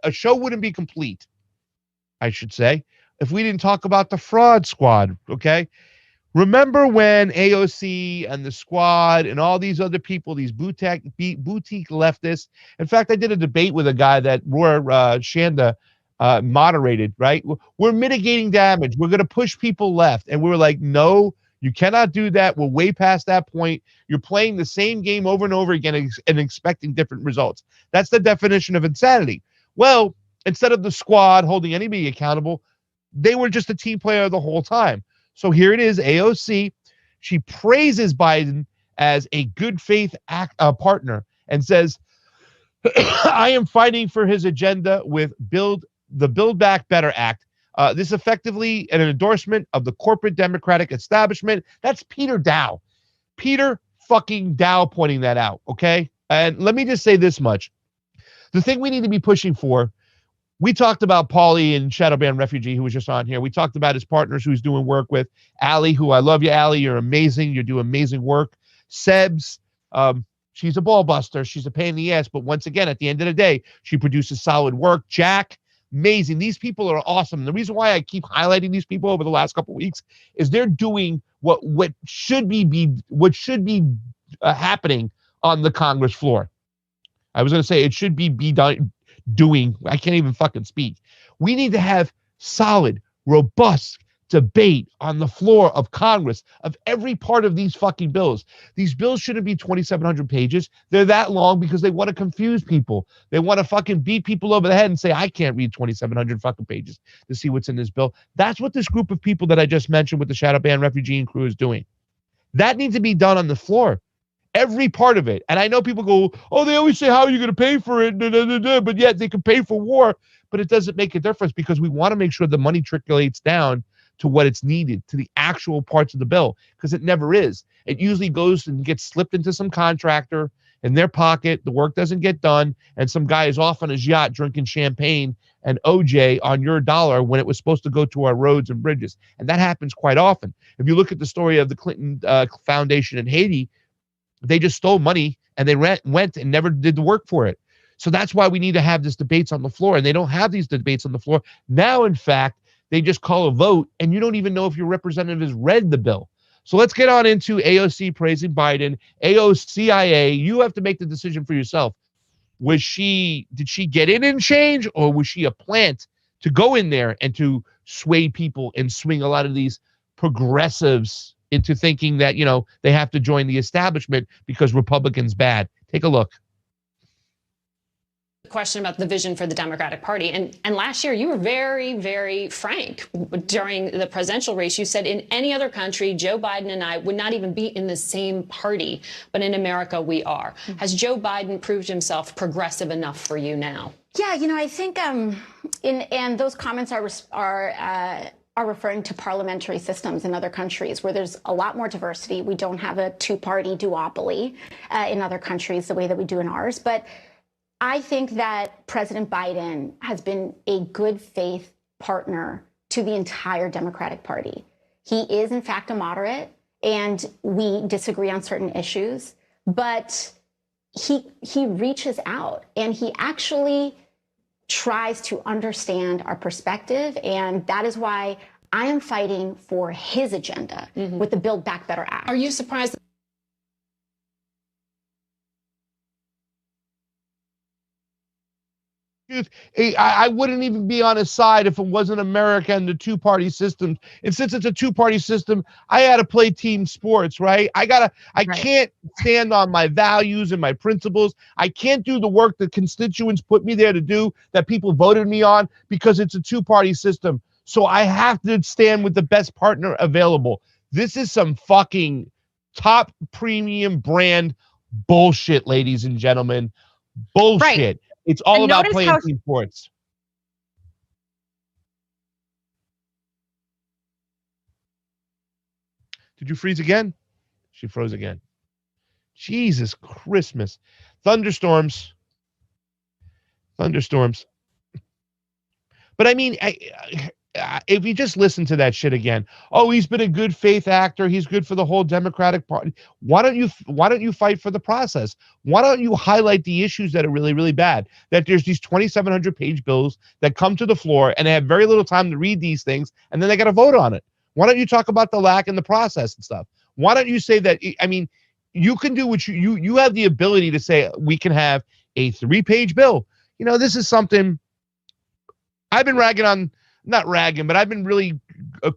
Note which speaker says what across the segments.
Speaker 1: a show wouldn't be complete, I should say, if we didn't talk about the fraud squad, okay? Remember when AOC and the squad and all these other people, these boutique leftists. In fact, I did a debate with a guy that Roy Shanda moderated, right? We're mitigating damage. We're going to push people left. And we were like, no, you cannot do that. We're way past that point. You're playing the same game over and over again and expecting different results. That's the definition of insanity. Well, instead of the squad holding anybody accountable, they were just a team player the whole time. So here it is, AOC. She praises Biden as a good faith partner and says, I am fighting for his agenda with the Build Back Better Act. This effectively an endorsement of the corporate Democratic establishment. That's Peter Dow. Peter fucking Dow pointing that out, okay? And let me just say this much. The thing we need to be pushing for, we talked about Paulie and Shadowban Refugee, who was just on here. We talked about his partners who he's doing work with. Allie, who I love you, Allie. You're amazing. You do amazing work. Sebs, she's a ball buster. She's a pain in the ass. But once again, at the end of the day, she produces solid work. Jack, amazing. These people are awesome. And the reason why I keep highlighting these people over the last couple of weeks is they're doing what should be happening on the Congress floor. I was going to say it should be done. I can't even fucking speak. We need to have solid, robust debate on the floor of Congress of every part of these fucking bills. These bills shouldn't be 2,700 pages. They're that long because they want to confuse people. They want to fucking beat people over the head and say, I can't read 2,700 fucking pages to see what's in this bill. That's what this group of people that I just mentioned with the Shadowban Refugee and crew is doing. That needs to be done on the floor. Every part of it. And I know people go, oh, they always say, how are you going to pay for it? But yet they can pay for war. But it doesn't make a difference because we want to make sure the money trickles down to what it's needed, to the actual parts of the bill, because it never is. It usually goes and gets slipped into some contractor in their pocket. The work doesn't get done. And some guy is off on his yacht drinking champagne and OJ on your dollar when it was supposed to go to our roads and bridges. And that happens quite often. If you look at the story of the Clinton Foundation in Haiti, they just stole money and they went and never did the work for it. So that's why we need to have these debates on the floor. And they don't have these debates on the floor. Now, in fact, they just call a vote and you don't even know if your representative has read the bill. So let's get on into AOC praising Biden, AOCIA. You have to make the decision for yourself. Did she get in and change, or was she a plant to go in there and to sway people and swing a lot of these progressives into thinking that, they have to join the establishment because Republicans bad? Take a look.
Speaker 2: Question about the vision for the Democratic Party. And last year, you were very, very frank during the presidential race. You said in any other country, Joe Biden and I would not even be in the same party. But in America, we are. Mm-hmm. Has Joe Biden proved himself progressive enough for you now?
Speaker 3: Yeah, I think and those comments are referring to parliamentary systems in other countries where there's a lot more diversity. We don't have a two-party duopoly in other countries the way that we do in ours. But I think that President Biden has been a good faith partner to the entire Democratic Party. He is, in fact, a moderate, and we disagree on certain issues, but he reaches out and he actually tries to understand our perspective. And that is why I am fighting for his agenda with the Build Back Better Act.
Speaker 2: Are you surprised?
Speaker 1: I wouldn't even be on his side if it wasn't America and the two-party system. And since it's a two-party system, I had to play team sports, right? I can't stand on my values and my principles. I can't do the work that constituents put me there to do, that people voted me on, because it's a two-party system. So I have to stand with the best partner available. This is some fucking top premium brand bullshit, ladies and gentlemen. Bullshit. Right. It's all about playing team sports. Did you freeze again? She froze again. Jesus Christmas. Thunderstorms. But I mean, if you just listen to that shit again, oh, he's been a good faith actor, he's good for the whole Democratic Party. Why don't you fight for the process? Why don't you highlight the issues that are really, really bad? That there's these 2,700 page bills that come to the floor and they have very little time to read these things, and then they got to vote on it. Why don't you talk about the lack in the process and stuff? Why don't you say that? I mean, you can do what you have the ability to say we can have a 3-page bill. You know, this is something I've been not ragging, but I've been really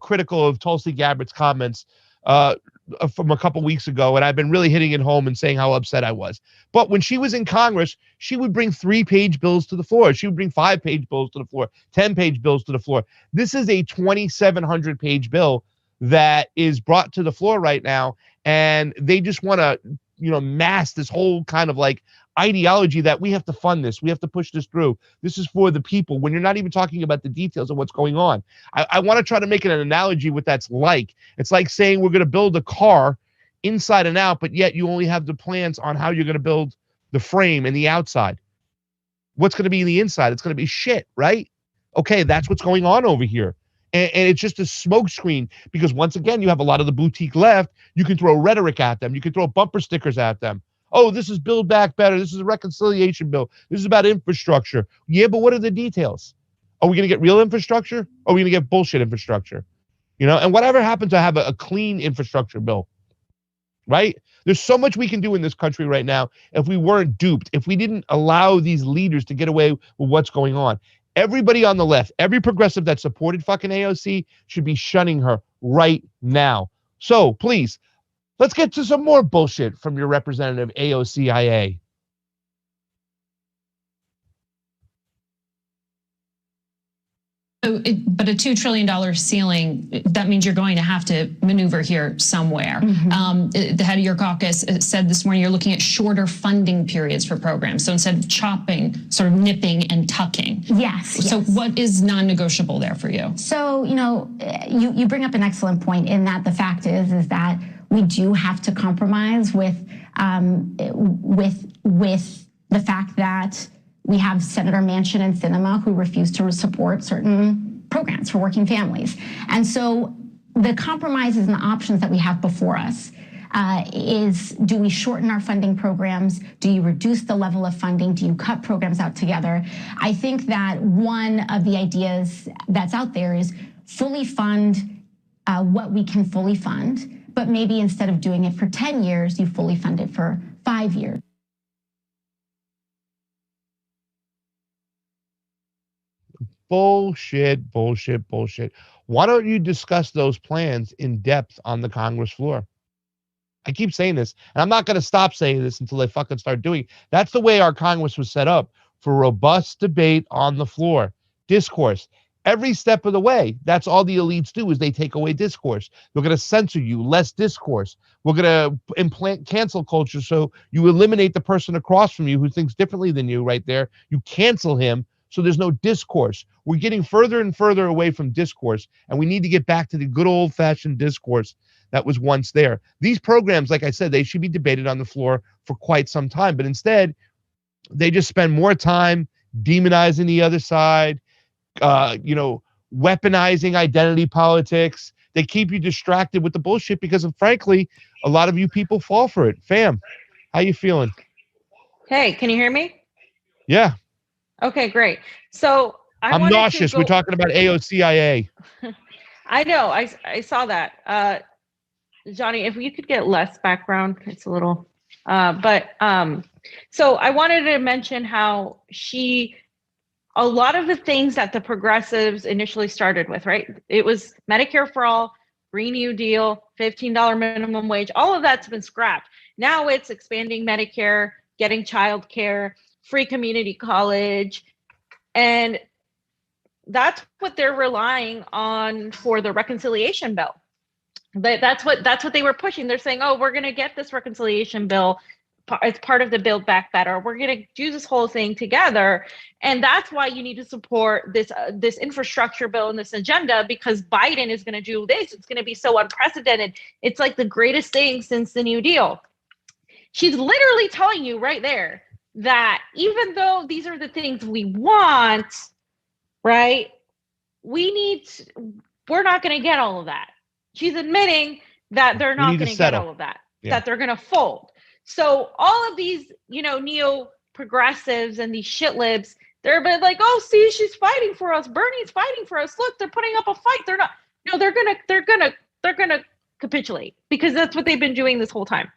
Speaker 1: critical of Tulsi Gabbard's comments from a couple weeks ago, and I've been really hitting it home and saying how upset I was. But when she was in Congress, she would bring 3-page bills to the floor. She would bring 5-page bills to the floor, 10-page bills to the floor. This is a 2,700-page bill that is brought to the floor right now, and they just want to, mask this whole kind of like ideology that we have to fund this, we have to push this through, this is for the people, when you're not even talking about the details of what's going on. I want to try to make an analogy what that's like. It's like saying we're going to build a car inside and out, but yet you only have the plans on how you're going to build the frame and the outside. What's going to be in the inside? It's going to be shit, right? Okay, that's what's going on over here. And it's just a smokescreen, because once again, you have a lot of the boutique left. You can throw rhetoric at them. You can throw bumper stickers at them. Oh, this is Build Back Better. This is a reconciliation bill. This is about infrastructure. Yeah, but what are the details? Are we going to get real infrastructure? Or are we going to get bullshit infrastructure? And whatever happened to have a clean infrastructure bill, right? There's so much we can do in this country right now if we weren't duped, if we didn't allow these leaders to get away with what's going on. Everybody on the left, every progressive that supported fucking AOC should be shunning her right now. So please, let's get to some more bullshit from your representative AOCIA.
Speaker 2: But a $2 trillion ceiling, that means you're going to have to maneuver here somewhere. Mm-hmm. The head of your caucus said this morning you're looking at shorter funding periods for programs. So instead of chopping, sort of nipping and tucking.
Speaker 3: Yes.
Speaker 2: So what is non-negotiable there for you? So,
Speaker 3: you bring up an excellent point in that the fact is that we do have to compromise with the fact that we have Senator Manchin and Sinema who refuse to support certain programs for working families. And so the compromises and the options that we have before us is, do we shorten our funding programs? Do you reduce the level of funding? Do you cut programs out together? I think that one of the ideas that's out there is fully fund what we can fully fund, but maybe instead of doing it for 10 years, you fully fund it for 5 years.
Speaker 1: Bullshit. Why don't you discuss those plans in depth on the Congress floor? I keep saying this, and I'm not going to stop saying this until they fucking start doing it. That's the way our Congress was set up, for robust debate on the floor, discourse. Every step of the way, that's all the elites do, is they take away discourse. They're going to censor you, less discourse. We're going to implant cancel culture, so you eliminate the person across from you who thinks differently than you right there. You cancel him, so there's no discourse. We're getting further and further away from discourse, and we need to get back to the good old-fashioned discourse that was once there. These programs, like I said, they should be debated on the floor for quite some time, but instead, they just spend more time demonizing the other side, weaponizing identity politics. They keep you distracted with the bullshit because, frankly, a lot of you people fall for it. Fam, how you feeling?
Speaker 4: Hey, can you hear me?
Speaker 1: Yeah.
Speaker 4: Okay, great. So
Speaker 1: I'm nauseous. We're talking about AOCIA.
Speaker 4: I know. I saw that. Johnny, if you could get less background, it's a little. So I wanted to mention how a lot of the things that the progressives initially started with, right? It was Medicare for all, Green New Deal, $15 minimum wage. All of that's been scrapped. Now it's expanding Medicare, getting childcare, free community college, and that's what they're relying on for the reconciliation bill. That's what they were pushing. They're saying, oh, we're going to get this reconciliation bill as part of the Build Back Better. We're going to do this whole thing together, and that's why you need to support this infrastructure bill and this agenda, because Biden is going to do this. It's going to be so unprecedented. It's like the greatest thing since the New Deal. She's literally telling you right there that even though these are the things we want, right, we're not going to get all of that. She's admitting that they're not going to get all of that, that they're going to fold. So all of these, neo-progressives and these shit libs, they're like, oh, see, she's fighting for us. Bernie's fighting for us. Look, they're putting up a fight. They're not. No, they're gonna capitulate, because that's what they've been doing this whole time.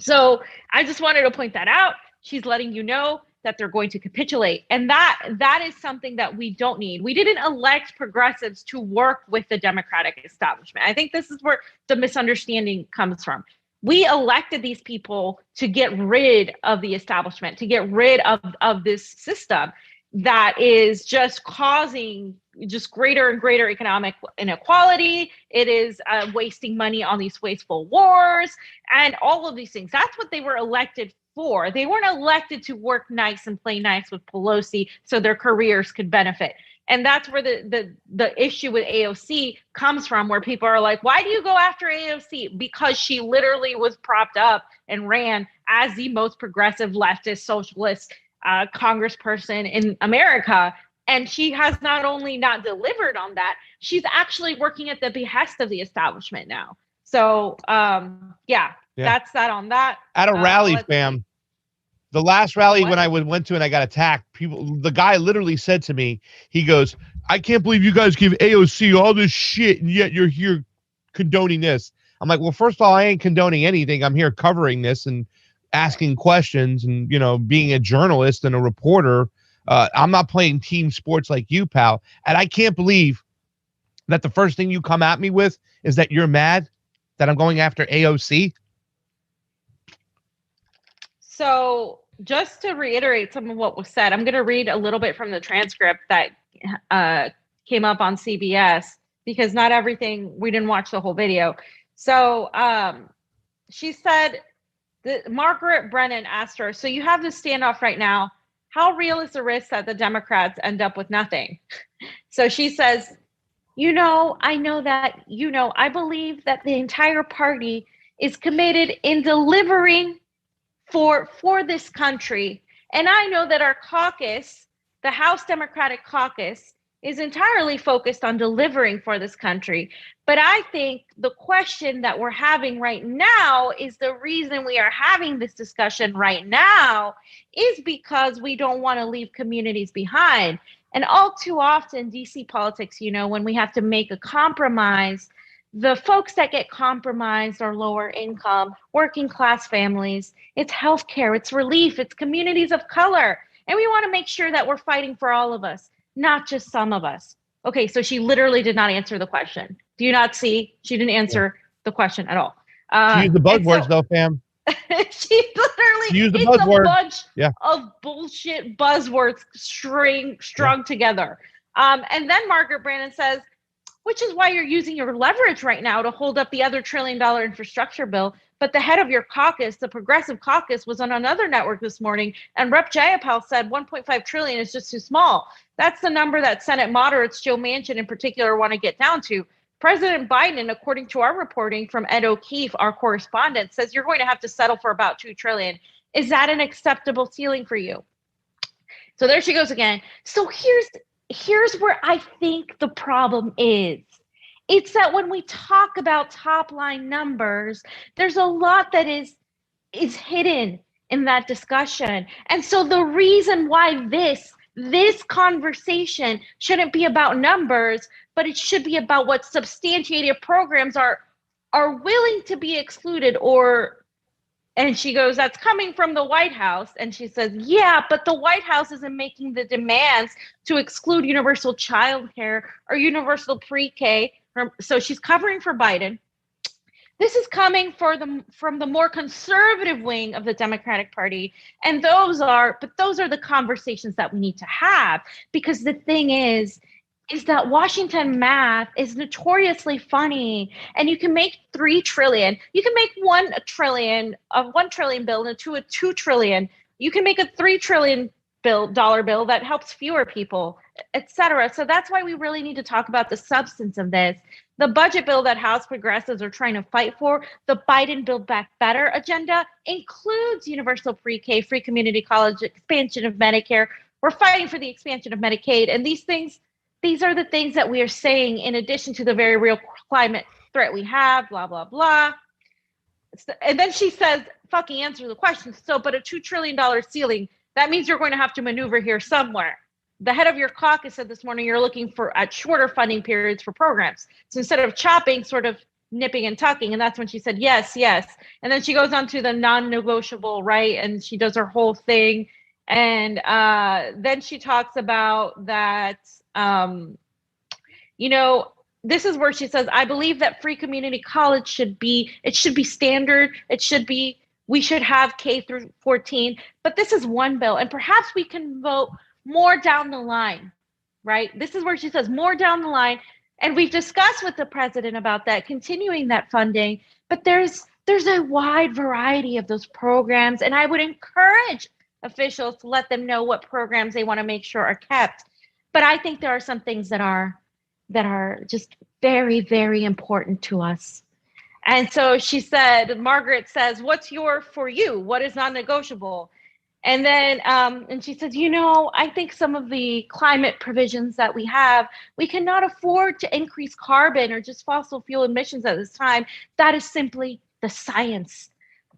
Speaker 4: So I just wanted to point that out. She's letting you know that they're going to capitulate, and that is something that we don't need. We didn't elect progressives to work with the Democratic establishment. I think this is where the misunderstanding comes from. We elected these people to get rid of the establishment, to get rid of this system that is just causing just greater and greater economic inequality. It is wasting money on these wasteful wars and all of these things. That's what they were elected for. They weren't elected to work nice and play nice with Pelosi so their careers could benefit. And that's where the issue with AOC comes from, where people are like, why do you go after AOC? Because she literally was propped up and ran as the most progressive leftist socialist congressperson in America. And she has not only not delivered on that, she's actually working at the behest of the establishment now. So, that's that on that.
Speaker 1: At a rally, fam. The last rally when I went to and I got attacked, the guy literally said to me, he goes, I can't believe you guys give AOC all this shit and yet you're here condoning this. I'm like, well, first of all, I ain't condoning anything. I'm here covering this and asking questions and, being a journalist and a reporter. I'm not playing team sports like you, pal. And I can't believe that the first thing you come at me with is that you're mad that I'm going after AOC.
Speaker 4: So just to reiterate some of what was said, I'm going to read a little bit from the transcript that came up on CBS, because not everything, we didn't watch the whole video. So she said that Margaret Brennan asked her, so you have this standoff right now. How real is the risk that the Democrats end up with nothing? So she says, I know that, I believe that the entire party is committed in delivering for this country. And I know that our caucus, the House Democratic Caucus, is entirely focused on delivering for this country. But I think the question that we're having right now is the reason we are having this discussion right now is because we don't want to leave communities behind. And all too often, DC politics, when we have to make a compromise, the folks that get compromised are lower income, working class families. It's healthcare, it's relief, it's communities of color. And we want to make sure that we're fighting for all of us, not just some of us. Okay, so she literally did not answer the question. Do you not see? She didn't answer the question at all.
Speaker 1: She used the buzzwords though, fam.
Speaker 4: She literally
Speaker 1: used the
Speaker 4: it's
Speaker 1: buzzword.
Speaker 4: A bunch of bullshit buzzwords strung together. And then Margaret Brennan says, which is why you're using your leverage right now to hold up the other $1 trillion infrastructure bill. But the head of your caucus, the Progressive Caucus, was on another network this morning, and Rep. Jayapal said 1.5 trillion is just too small. That's the number that Senate moderates, Joe Manchin in particular, want to get down to. President Biden, according to our reporting from Ed O'Keefe, our correspondent, says you're going to have to settle for about 2 trillion. Is that an acceptable ceiling for you? So there she goes again. So here's where I think the problem is. It's that when we talk about top line numbers, there's a lot that is hidden in that discussion. And so the reason why this conversation shouldn't be about numbers, but it should be about what substantiated programs are willing to be excluded and she goes, that's coming from the White House. And she says, yeah, but the White House isn't making the demands to exclude universal child care or universal pre-K. So she's covering for Biden. This is coming from the more conservative wing of the Democratic Party. And those are the conversations that we need to have, because the thing is that Washington math is notoriously funny, and you can make 3 trillion. You can make 1 trillion bill into a 2 trillion. You can make a $3 trillion dollar bill that helps fewer people, etc. So that's why we really need to talk about the substance of this. The budget bill that House progressives are trying to fight for, the Biden Build Back Better agenda, includes universal pre-K, free community college, expansion of Medicare. We're fighting for the expansion of Medicaid, and these things these are the things that we are saying in addition to the very real climate threat we have, blah, blah, blah. And then she says, fucking answer the question. So, but a $2 trillion ceiling, that means you're going to have to maneuver here somewhere. The head of your caucus said this morning, you're looking at shorter funding periods for programs. So instead of chopping, sort of nipping and tucking. And that's when she said, yes, yes. And then she goes on to the non-negotiable, right? And she does her whole thing. And then she talks about that, this is where she says, I believe that free community college should be standard. We should have K through 14, but this is one bill. And perhaps we can vote more down the line, right? This is where she says more down the line. And we've discussed with the president about that, continuing that funding, but there's a wide variety of those programs. And I would encourage officials to let them know what programs they want to make sure are kept. But I think there are some things that are just very, very important to us. And so she said, Margaret says, what's for you? What is non-negotiable? And then, and she says, I think some of the climate provisions that we have, we cannot afford to increase carbon or just fossil fuel emissions at this time. That is simply the science.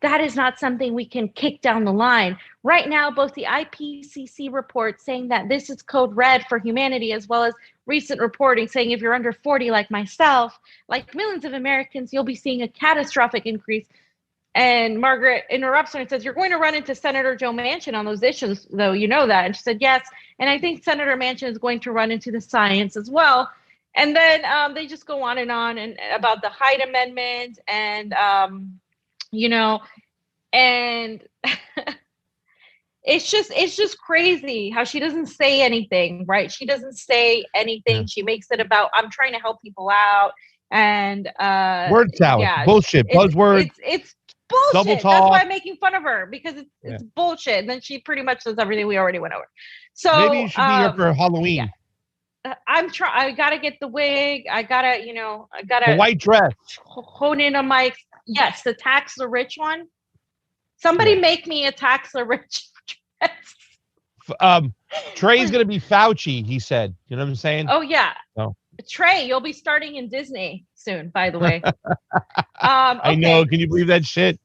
Speaker 4: That is not something we can kick down the line. Right now, both the IPCC report saying that this is code red for humanity, as well as recent reporting saying if you're under 40 like myself, like millions of Americans, you'll be seeing a catastrophic increase. And Margaret interrupts her and says, you're going to run into Senator Joe Manchin on those issues, though, you know that. And she said, yes. And I think Senator Manchin is going to run into the science as well. And then they just go on and about the Hyde Amendment and, and it's just crazy how she doesn't say anything, right? She doesn't say anything. Yeah. She makes it about, I'm trying to help people out. And
Speaker 1: word salad, bullshit, buzzwords.
Speaker 4: It's bullshit.
Speaker 1: Double talk.
Speaker 4: That's why I'm making fun of her, because it's bullshit. And then she pretty much does everything we already went over. So
Speaker 1: maybe you should be here for Halloween.
Speaker 4: Yeah. I gotta get the wig. I gotta
Speaker 1: the white dress.
Speaker 4: Hone in on my the tax the rich one. Somebody make me a tax the rich dress.
Speaker 1: Trey's gonna be Fauci, he said. You know what I'm saying?
Speaker 4: Oh yeah.
Speaker 1: Oh.
Speaker 4: Trey, you'll be starting in Disney soon, by the way.
Speaker 1: I know. Can you believe that shit?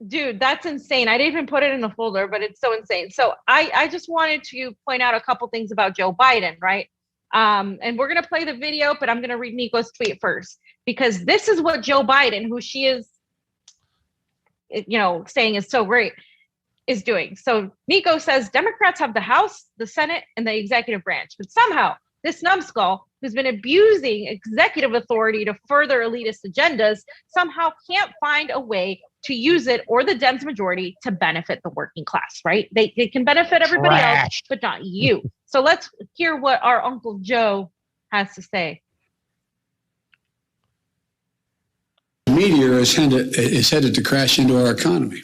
Speaker 4: Dude, that's insane. I didn't even put it in the folder, but it's so insane. So I just wanted to point out a couple things about Joe Biden, right? And we're going to play the video, but I'm going to read Niko's tweet first, because this is what Joe Biden, who she is, saying is so great, is doing. So Niko says, Democrats have the House, the Senate, and the executive branch, but somehow this numbskull who's been abusing executive authority to further elitist agendas somehow can't find a way to use it, or the dense majority, to benefit the working class, right? They can benefit everybody else, but not you. So let's hear what our Uncle Joe has to say.
Speaker 5: The meteor is headed to crash into our economy.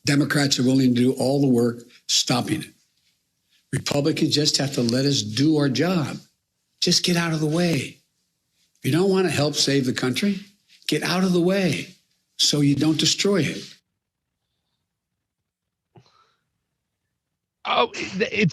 Speaker 5: Democrats are willing to do all the work stopping it. Republicans just have to let us do our job. Just get out of the way. If you don't want to help save the country, get out of the way so you don't destroy it.
Speaker 1: Oh,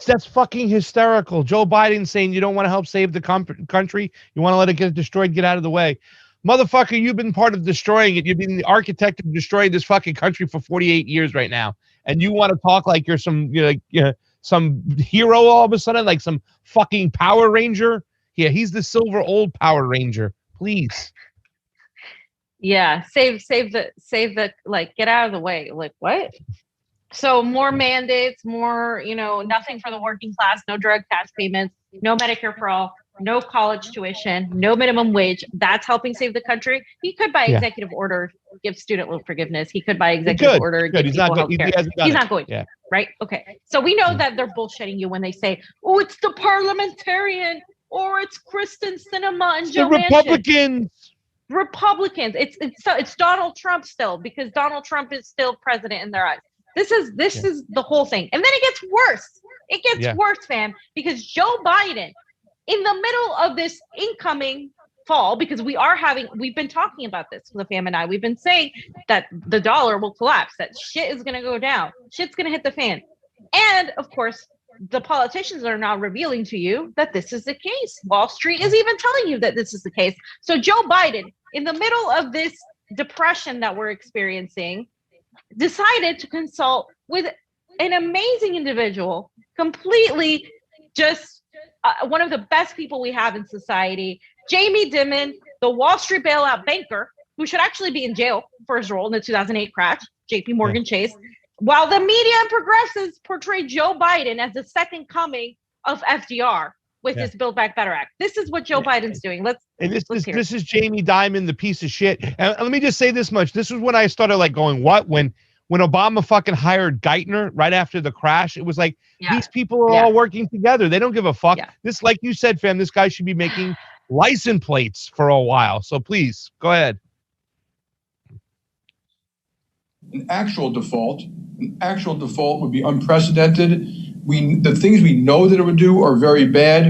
Speaker 1: that's fucking hysterical. Joe Biden saying you don't want to help save the country. You want to let it get destroyed, get out of the way. Motherfucker, you've been part of destroying it. You've been the architect of destroying this fucking country for 48 years right now. And you want to talk like you're some hero all of a sudden, like some fucking Power Ranger. Yeah, he's the silver old Power Ranger. Please.
Speaker 4: Yeah, save the like, get out of the way. Like, what? So more mandates, more, nothing for the working class, no drug tax payments, no Medicare for all, no college tuition, no minimum wage. That's helping save the country. He could, by executive order, give student loan forgiveness. He could, by executive order, give people health care. He's not going to, right? Okay. So we know that they're bullshitting you when they say, oh, it's the parliamentarian, or it's Kristen Sinema and Joe
Speaker 1: Manchin.
Speaker 4: Republicans. It's Donald Trump still, because Donald Trump is still president in their eyes. This is the whole thing. And then it gets worse. It gets worse, fam, because Joe Biden, in the middle of this incoming fall, because we've been talking about this, the fam and I, we've been saying that the dollar will collapse, that shit is going to go down. Shit's going to hit the fan. And of course, the politicians are now revealing to you that this is the case. Wall Street is even telling you that this is the case. So Joe Biden, in the middle of this depression that we're experiencing, decided to consult with an amazing individual, completely just one of the best people we have in society, Jamie Dimon, the Wall Street bailout banker, who should actually be in jail for his role in the 2008 crash, JP Morgan Chase, while the media and progressives portray Joe Biden as the second coming of FDR with this Build Back Better Act. This is what Joe Biden's doing. Let's
Speaker 1: this is Jamie Dimon, the piece of shit. And let me just say this much. This was when I started like going, what? When Obama fucking hired Geithner right after the crash, it was like, these people are all working together. They don't give a fuck. This, like you said, fam, this guy should be making license plates for a while. So please, go ahead.
Speaker 6: An actual default would be unprecedented. The things we know that it would do are very bad,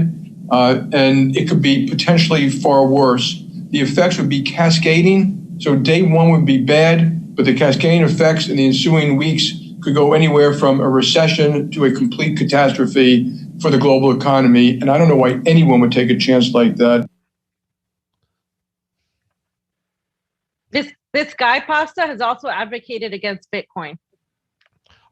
Speaker 6: and it could be potentially far worse. The effects would be cascading. So day one would be bad, but the cascading effects in the ensuing weeks could go anywhere from a recession to a complete catastrophe for the global economy. And I don't know why anyone would take a chance like that.
Speaker 4: This guy Pasta has also advocated against Bitcoin.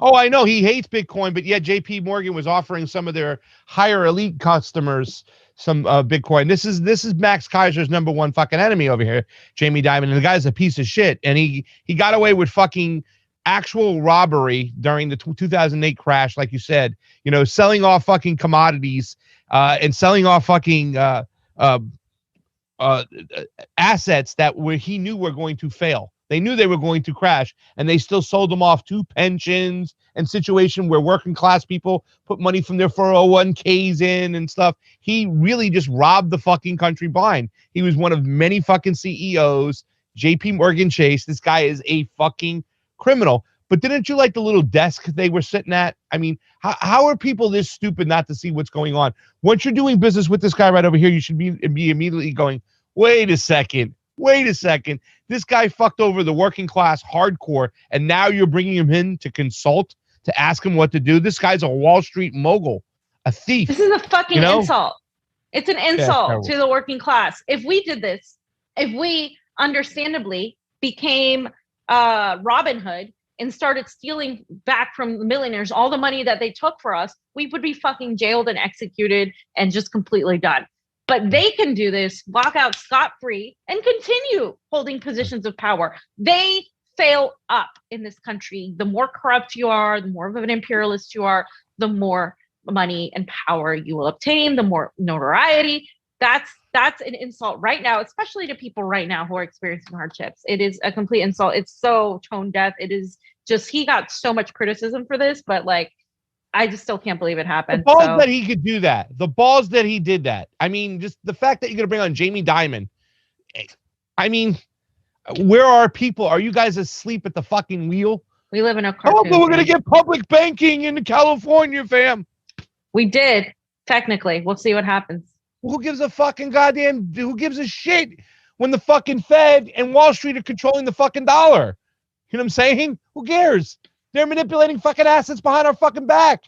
Speaker 1: Oh, I know he hates Bitcoin, but yet JP Morgan was offering some of their higher elite customers some Bitcoin. This is Max Kaiser's number one fucking enemy over here, Jamie Dimon. And the guy's a piece of shit. And he got away with fucking actual robbery during the 2008 crash, like you said, selling off fucking commodities and selling off fucking assets that he knew were going to fail. They knew they were going to crash, and they still sold them off to pensions and situation where working class people put money from their 401ks in and stuff. He really just robbed the fucking country blind. He was one of many fucking CEOs. JP Morgan Chase, this guy is a fucking criminal. But didn't you like the little desk they were sitting at? I mean, how are people this stupid not to see what's going on? Once you're doing business with this guy right over here, you should be immediately going, wait a second. This guy fucked over the working class hardcore, and now you're bringing him in to consult, to ask him what to do. This guy's a Wall Street mogul, a thief.
Speaker 4: This is a fucking insult. It's an insult to the working class. If we did this, if we understandably became Robin Hood and started stealing back from the millionaires all the money that they took for us, we would be fucking jailed and executed and just completely done. But they can do this, walk out scot-free, and continue holding positions of power. They fail up in this country. The more corrupt you are, the more of an imperialist you are, the more money and power you will obtain, the more notoriety. That's an insult right now, especially to people right now who are experiencing hardships. It is a complete insult. It's so tone deaf. It is just, he got so much criticism for this, but like, I just still can't believe it happened.
Speaker 1: The balls that he could do that. The balls that he did that. I mean, just the fact that you're going to bring on Jamie Dimon. I mean, where are people? Are you guys asleep at the fucking wheel?
Speaker 4: We live in a cartoon.
Speaker 1: But we're going to get public banking in California, fam.
Speaker 4: We did, technically. We'll see what happens.
Speaker 1: Who gives a fucking goddamn, who gives a shit when the fucking Fed and Wall Street are controlling the fucking dollar? You know what I'm saying? Who cares? They're manipulating fucking assets behind our fucking back.